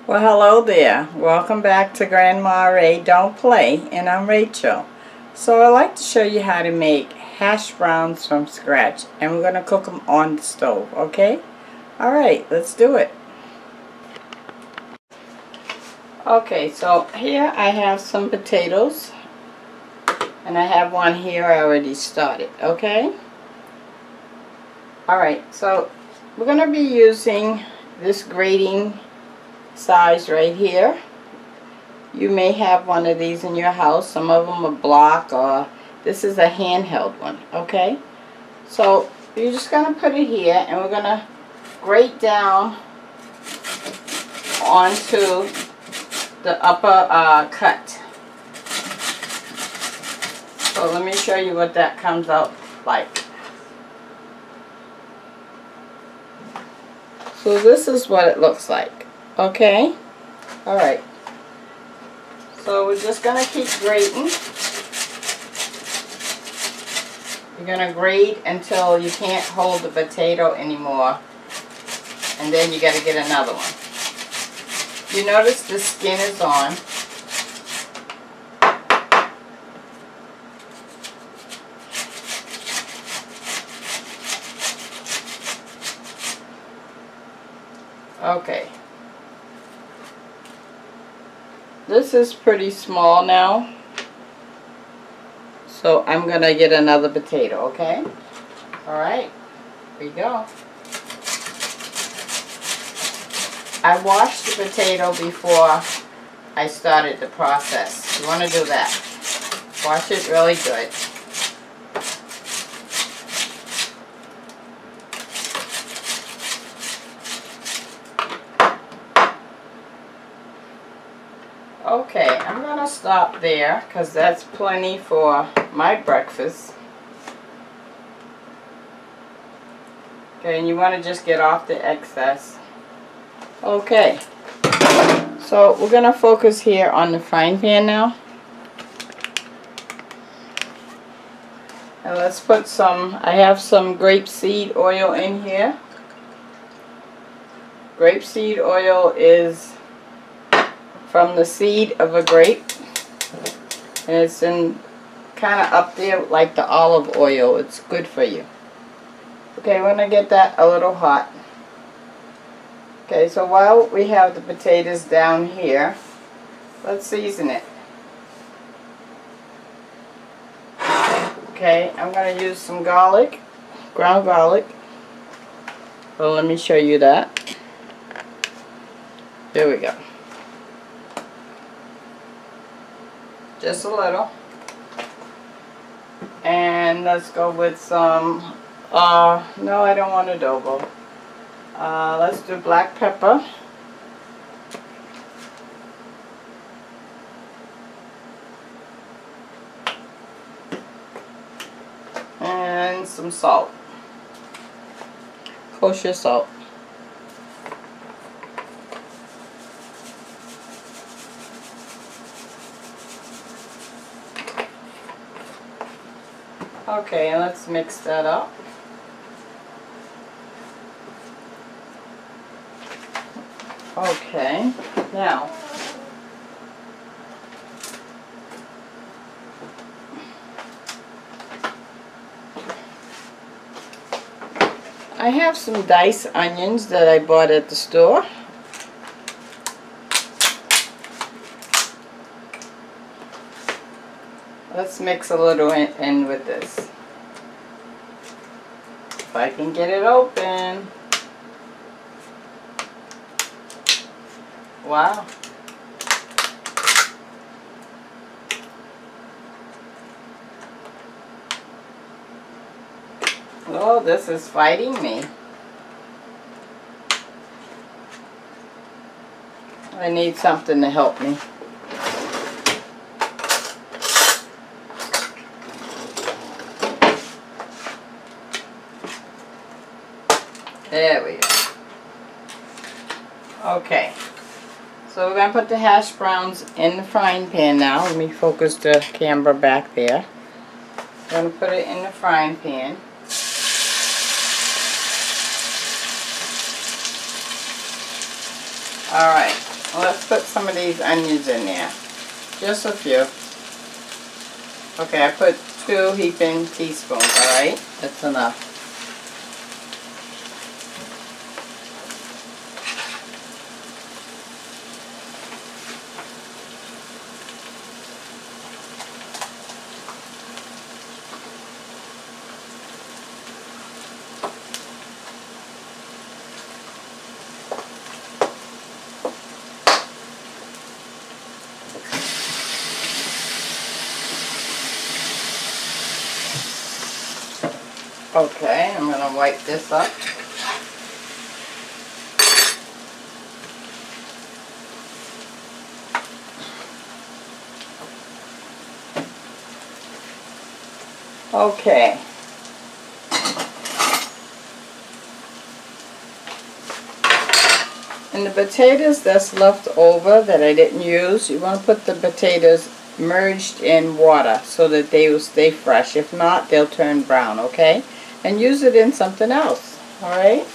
Well, hello there. Welcome back to Grandma Ray Don't Play, and I'm Rachel. So I'd like to show you how to make hash browns from scratch, and we're going to cook them on the stove, okay? Alright, let's do it. Okay, so here I have some potatoes, and I have one here I already started, okay? Alright, so we're going to be using this grating size right here. You may have one of these in your house. Some of them are block, or this is a handheld one, okay? So you're just going to put it here, and we're going to grate down onto the upper cut. So let me show you what that comes out like. So this is what it looks like. Okay, alright, so we're just going to keep grating. You're going to grate until you can't hold the potato anymore, and then you got to get another one. You notice the skin is on. Okay. This is pretty small now, so I'm going to get another potato, okay? Alright, here we go. I washed the potato before I started the process. You want to do that. Wash it really good. Okay, I'm going to stop there because that's plenty for my breakfast. Okay, and you want to just get off the excess. Okay, so we're going to focus here on the frying pan now. And let's put some, I have some grapeseed oil in here. Grapeseed oil is from the seed of a grape, and it's in kind of up there like the olive oil. It's good for you. Okay, we're going to get that a little hot. Okay, so while we have the potatoes down here, let's season it. Okay, I'm going to use some garlic, ground garlic. Well, let me show you that. There we go. Just a little. And let's go with some, no, I don't want adobo. Let's do black pepper. And some salt. Kosher salt. Okay, and let's mix that up. Okay, now I have some diced onions that I bought at the store. Let's mix a little in with this. If I can get it open. Wow. Oh, this is fighting me. I need something to help me. There we go. Okay. So we're going to put the hash browns in the frying pan now. Let me focus the camera back there. I'm going to put it in the frying pan. Alright, Let's put some of these onions in there. Just a few. Okay, I put 2 heaping teaspoons, alright? That's enough. Okay, I'm going to wipe this up. Okay. And the potatoes that's left over that I didn't use, you want to put the potatoes merged in water so that they will stay fresh. If not, they'll turn brown, okay? And use it in something else, alright?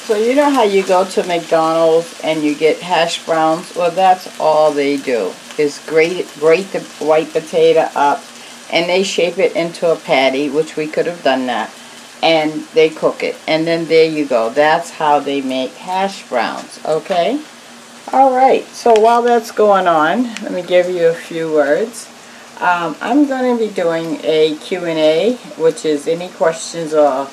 So you know how you go to McDonald's and you get hash browns? Well, that's all they do is grate the white potato up, and they shape it into a patty, which we could have done that, and they cook it, and then there you go. That's how they make hash browns, okay? Alright, so while that's going on, let me give you a few words. I'm going to be doing a Q&A, which is any questions or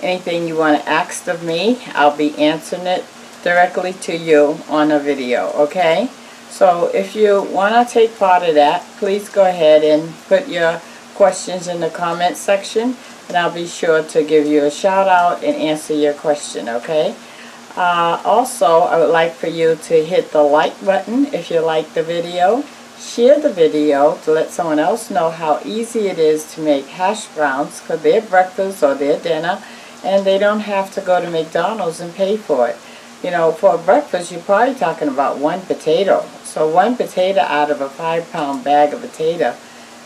anything you want to ask of me. I'll be answering it directly to you on a video, okay? So if you want to take part of that, please go ahead and put your questions in the comment section, and I'll be sure to give you a shout out and answer your question, okay? Also, I would like for you to hit the like button if you like the video. Share the video to let someone else know how easy it is to make hash browns for their breakfast or their dinner, and they don't have to go to McDonald's and pay for it. You know, for breakfast, you're probably talking about 1 potato. So 1 potato out of a 5-pound bag of potato,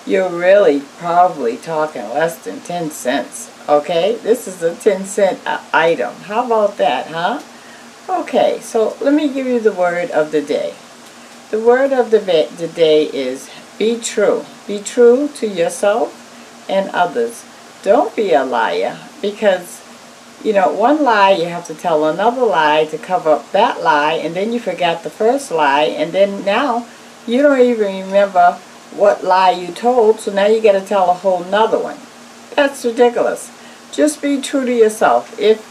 you're really probably talking less than 10 cents. Okay, this is a 10-cent item. How about that, huh? Okay, so let me give you the word of the day. The word of the day is be true. Be true to yourself and others. Don't be a liar, because you know, one lie you have to tell another lie to cover up that lie, and then you forgot the first lie, and then now you don't even remember what lie you told, so now you got to tell a whole nother one. That's ridiculous. Just be true to yourself. If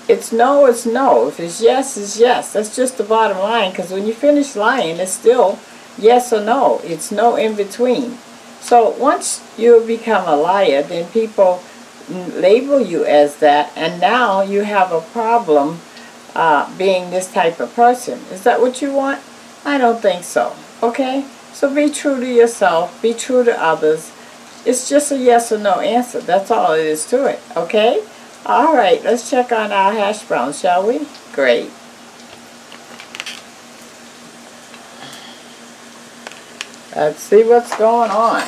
it's no, it's no. If it's yes, it's yes. That's just the bottom line, because when you finish lying, it's still yes or no. It's no in between. So once you become a liar, then people label you as that, and now you have a problem being this type of person. Is that what you want? I don't think so. Okay? So be true to yourself. Be true to others. It's just a yes or no answer. That's all it is to it. Okay? Alright, let's check on our hash browns, shall we? Great. Let's see what's going on.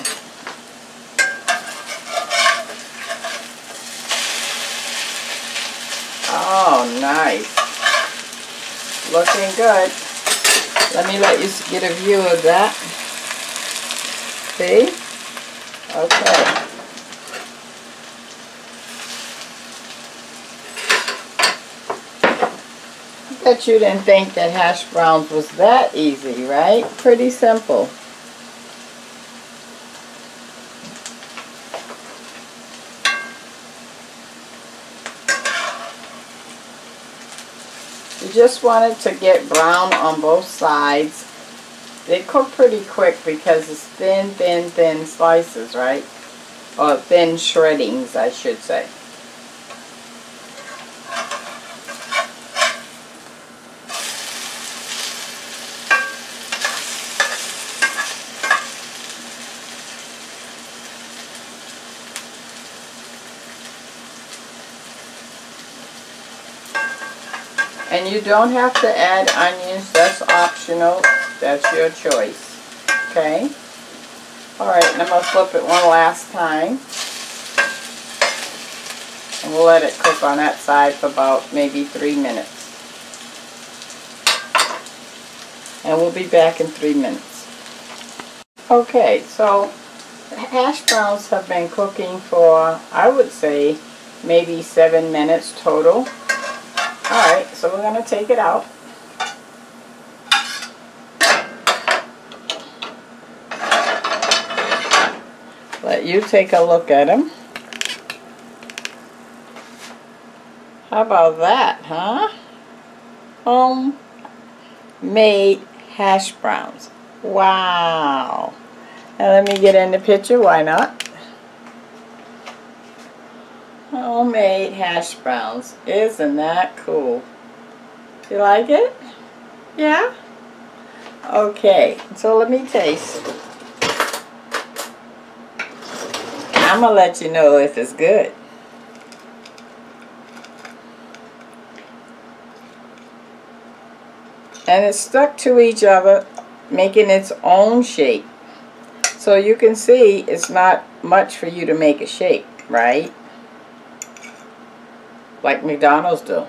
Oh, nice. Looking good. Let me let you get a view of that. See? Okay. I bet you didn't think that hash browns was that easy, right? Pretty simple. You just want it to get brown on both sides. They cook pretty quick because it's thin, thin, thin slices, right? Or thin shreddings, I should say. And you don't have to add onions, that's optional, that's your choice. Okay? Alright, and I'm going to flip it one last time. And we'll let it cook on that side for about maybe 3 minutes. And we'll be back in 3 minutes. Okay, so the hash browns have been cooking for, I would say, maybe 7 minutes total. Alright, so we're going to take it out. Let you take a look at them. How about that, huh? Homemade hash browns. Wow. Now let me get in the picture, why not? Homemade hash browns. Isn't that cool? You like it? Yeah? Okay, so let me taste. I'm going to let you know if it's good. And it's stuck to each other, making its own shape. So you can see it's not much for you to make a shape, right? Like McDonald's do.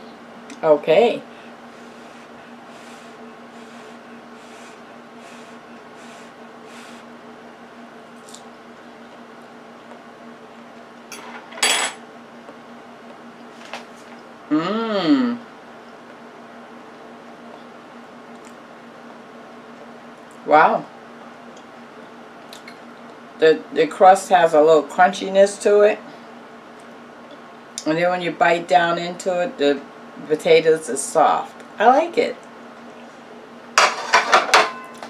Okay. Mmm. Wow. The crust has a little crunchiness to it. And then when you bite down into it, the potatoes is soft. I like it.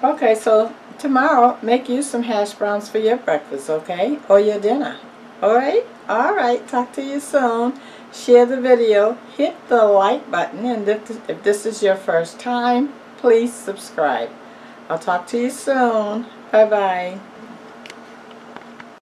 Okay, so tomorrow, make you some hash browns for your breakfast, okay? Or your dinner. Alright? Alright, talk to you soon. Share the video. Hit the like button. And if this is your first time, please subscribe. I'll talk to you soon. Bye-bye.